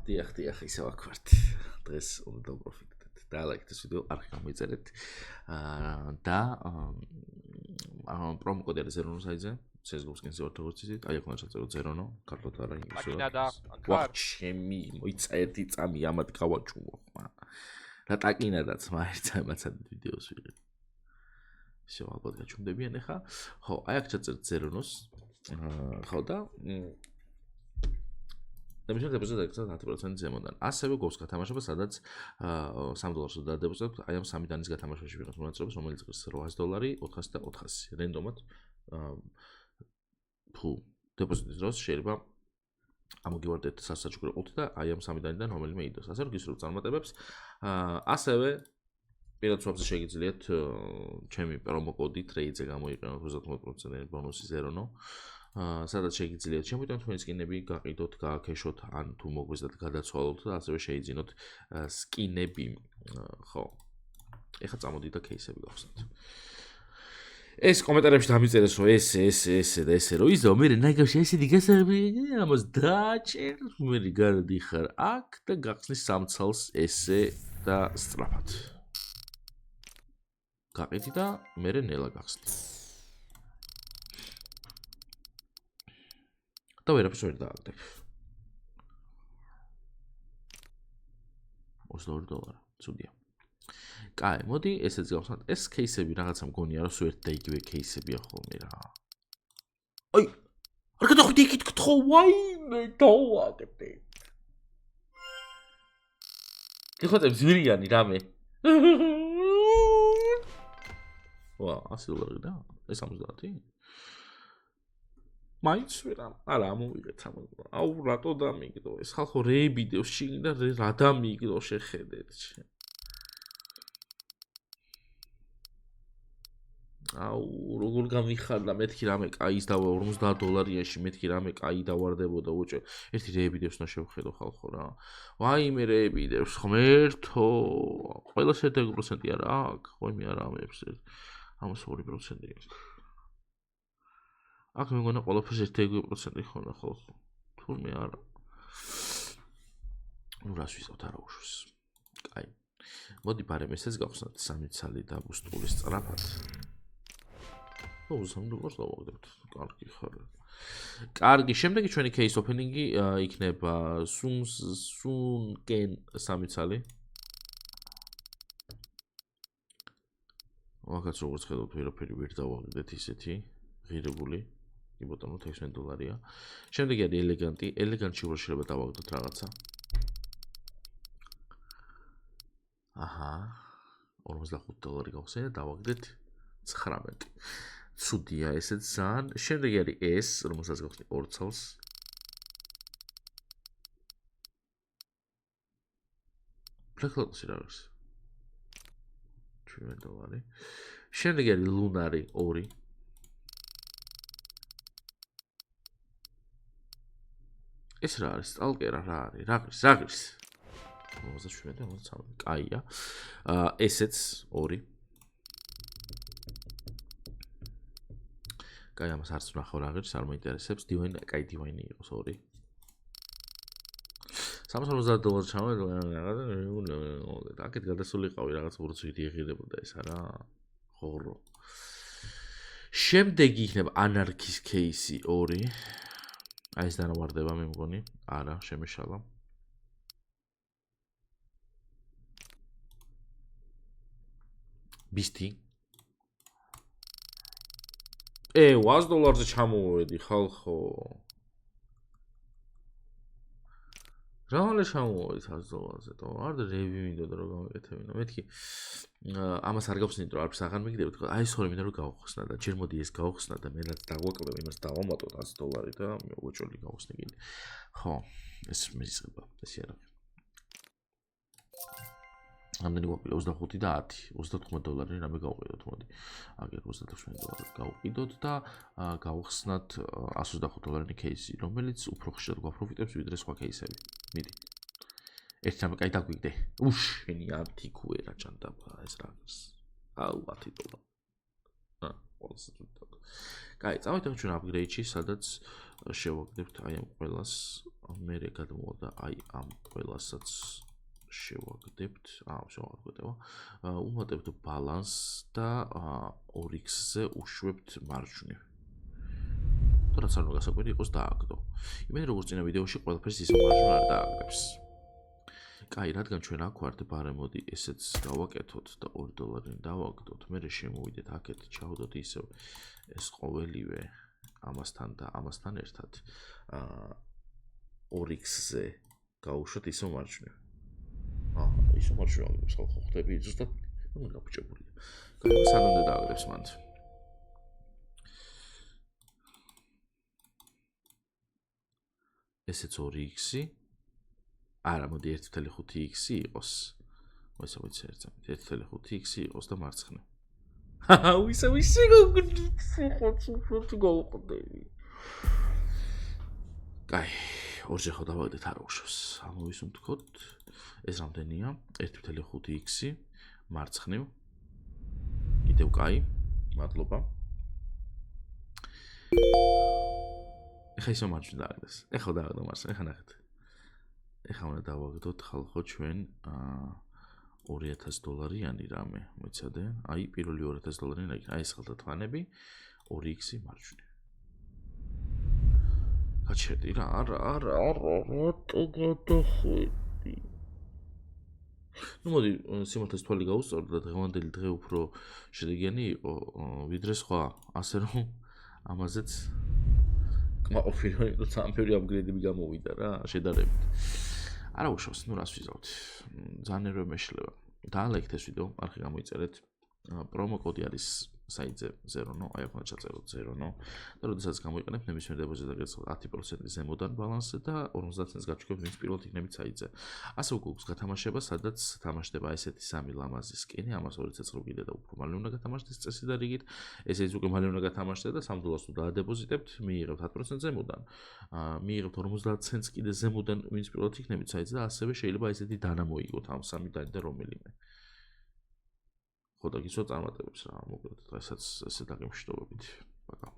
დიახ, ისე ვაქვართ. დღეს უნდა დავპროფიტდეთ. დაალაიქეთ ეს ვიდეო, არხი გამოიწერეთ. და პრომო კოდი არის 0 საიზე. CS:GO-ს კენს ვარ როგორც იცით, აი აქ უნდა ჩაწერო 0, კარტოთ არა იმის. ტაკინადა, ვახ, ჩემი, მოიცა ერთი წამი ამათ გავაჭუმო, ხმა. რა ტაკინადაც, მაერცა მაცად ვიდეოს ვიღებ. ისე ალბათ გაჩუმდებიან ახლა. ხო, აი აქ ჩაწერთ 0-ს. ხო და და მაშინ დეპოზიტი 10% ზემოდან. ასევე გვაქვს გათამაშება, სადაც $3 დადებოთ, აი ამ 3 დანის გათამაშებაში ვიღებს მონაწილეობას, რომელიც ღირს $800, 400 და 400. რენდომად დეპოზიტის დროს შეიძლება ამოგივარდეთ სასაჩუქრ ყუთი და აი ამ 3 დანიდან რომელიმე იდოს. ასე რომ გისურვებთ წარმატებებს. ასევე პირადსვაპზე შეგიძლიათ ჩემი პრომო კოდი TRADE-ზე გამოიყენოთ 30% ბონუსი 0. სადაც შეგიძლიათ შემოიტანოთ თქვენი სკინები, გაყიდოთ, გააკეშოთ, ან თუ მოგვიზდათ გადაცვალოთ და ასევე შეიძინოთ სკინები. ხო. ეხლა წამოდით და кейსები გავხსნათ. ეს კომენტარებში დამიწერეს რომ ესე და ესე რომ იზო, მე ნაგავში ესეთი გასაგები ამას დააჭერ, მე გარდიხარ აქ და გახსნის სამცალს ესე და სწრაფად. გაყიდი და მე ნელა გახსნი. და ვერაფერს ვერ დააგდებ. $22. ცუდია. კაი, მოდი ესეც გავხსნათ. ეს кейსები რაღაცა მგონია რომ სულ ერთ და იგივე кейსებია ხოლმე რა. აი, არ გადახვიდე იქით გთხოვ, ვაიმე დავაგდე. გიხოწებ ზვირიანი რამე. ვა, $100 და ეს 70. მაინც ვერა, არა მოვიღეთ ამ. აუ, რატო დამიგდო? ეს ხალხო რეებიდევს შიგნით და რა დამიგდო შეხედეთ. აუ, როგორ გამიხარდა, მეთქი რამე კაის დავა $50-იანში, მეთქი რამე კაი დავარდებოდა უჭე. ერთი რეებიდევს უნდა შევხედო ხალხო რა. ვაიმე რეებიდევს ღმერთო. ყველა 1% არა აქვს, ხოიმე არა ამებს. ამას 2%. აქ მე მგონა ყველაფერს 1% ხონა ხალხო. თურმე არა. ნუ რას ვიზავთ არა უშვის. კაი. მოდი ბარემ ესეც გავხსნათ 3 ცალი და ბუსტურის სწრაფად. $3 დავაგდებთ. კარგი ხარ. კარგი, შემდეგი ჩვენი case opening-ი იქნება Sunken 3 ცალი. მაგაც როგორც ხედავთ, ვერაფერი ვერ დავაგდეთ ისეთი ღირებული. კი ბატონო, $16-ია. შემდეგი არის ელეგანტი. ელეგანტში რო შეიძლება დავაგდოთ რაღაცა. აჰა. $45 გავხსენე, დავაგდეთ 19. ცუდია ესეც ძალიან. შემდეგი არის ეს, რომელსაც გავხსნი 2 ცალს. ფლექსლოსი რა არის? $7. შემდეგი არის ლუნარი 2. ეს რა არის? სტალკერა რა არის? რა ღირს? 57. კაია. ესეც 2. კაი, ამას არც ვნახავ რა ღირს, არ მოინტერესებს. დივაინი, კაი დივაინი იყოს 2. $350 ჩავედი და აქეთ გადასულიყავი რაღაც ურცვიდი ეღირებოდა ეს არა. ხორო. შემდეგი იქნება ანარქის кейსი 2. აი ეს დანავარდება მე მგონი. არა, შემეშალა. ბისტი. $100-ზე ჩამოვედი ხალხო. რა ჩამოვედი $100-ზე? და არ რევი მინდოდა რომ გამეკეთებინა. მეთქი ამას არ გავხსნით რომ არც აღარ მიგდებით. აი ეს ხოლმე მინდა რომ გავხსნა და ჯერ მოდი ეს გავხსნა და მე რაც დაგვაკლებ იმას დავამატოთ $100 და მე უჭოლი გავხსნი კიდე. ხო, ეს მისება, ესე არა. ამდენი გვაქვს 25 და 10, $39 რამე გავყიდოთ, მოდი. აგერ $37 გავყიდოთ და გავხსნათ $125 кейსი, რომელიც უფრო ხშირად გვაპროფიტებს ვიდრე სხვა кейსები. მიდი. ერთი რამე კაი დაგვიგდე. შენი ანტიკუე რა ჩანდაბა ეს რა არის. აუ $10. ყველასაც ვიტყოდ. კაი, წავიდეთ ჩვენ upgrade-ში, სადაც შევაგდებთ აი ამ ყველას, მე გადმოვიდა აი ამ ყველასაც შევაგდებთ, შევაგდებო. უმატებთ balance და 2x-ზე უშვებთ მარჯვნივ. რაც არ უნდა გასაკვირი იყოს დააგდო. იმენ როგორც წინა ვიდეოში ყველაფერს ისე მარჯვნივ არ დააგდებს. კაი, რადგან ჩვენ აქ ვართ, ბარე მოდი ესეც დავაკეთოთ და $2 დავაგდოთ. მე შემოვიდეთ აქეთ, ჩავდოთ ისევ ეს ყოველივე ამასთან და ამასთან ერთად 2x-ზე გავუშვათ ისევ მარჯვნივ. ისევ მარჯვნივ აგდებს ხალხო, ხვდები, ზუსტად უნდა გაფუჭებულია. კაი, სანამ უნდა დააგდებს მანდ. ესეც 2x-ი. არა, მოდი 1.5x-ი იყოს. მოიცა ვიცი ერთად. 1.5x-ი იყოს და მარცხნივ. ისე გავუყდები. კაი, ორჯერ ხო დავაგდეთ არ უშავს. ამოვისუნთქოთ. ეს რამდენია? 1.5x-ი მარცხნივ. კიდევ კაი. მადლობა. ეხა ისო მარჯვნივ დააგდეს. ეხლა დააგდო მარცხნივ, ეხა ნახეთ. ეხლა უნდა დავაგდოთ ხალხო ჩვენ $2000-იანი რამე, მოიცადე? აი, პირველი $2000-იანი იქნება. აი ეს ხალხთა თვალები 2x-ი მარჯვნივ. გაჩერდი რა, არა, რატო გადახვედი? მოდი, სიმართლეს თვალი გაუსწორდ და დღევანდელი დღე უფრო შედეგიანი იყო, ვიდრე სხვა, ასე რომ ამაზეც კმაყოფილი ვიყო, სამფერი upgrade-ები გამოვიდა რა, შედარებით. არა უშავს, ნუ რას ვიზავთ. ძალიან ნერვე მეშლება. დაალექთ ეს ვიდეო, არხი გამოიწერეთ. პრომო კოდი არის საიტზე 0, აი ახლა ჩაწეროთ 0, და როდესაც გამოიყენებთ ნებისმიერ დეპოზიტზე გაგეცხოთ 10% ზემოდან ბალანსზე და 50 ცენტს გაჩვენებთ ვინც პირველად იქნებით საიტზე. ასე უკვე გათამაშება, სადაც თამაშდება ესეთი სამი ლამაზი სკინი, ამას 2 ცეცხლი კიდე და უფრო მალე უნდა გათამაშდეს წესი და რიგით. ესეც უკვე მალე უნდა გათამაშდეთ და $3 თუ დაადეპოზიტებთ, მიიღებთ 10% ზემოდან. მიიღებთ 50 ცენტს კიდე ზემოდან ვინც პირველად იქნებით საიტზე და ასევე შეიძლება ესეთი დანა მოიგოთ ამ სამი დანიდან რომელიმე. ხოდა გისვა წარმატებებს რა, მოკლედ დღესაც ესე დაგემშვიდობებით. პაკა.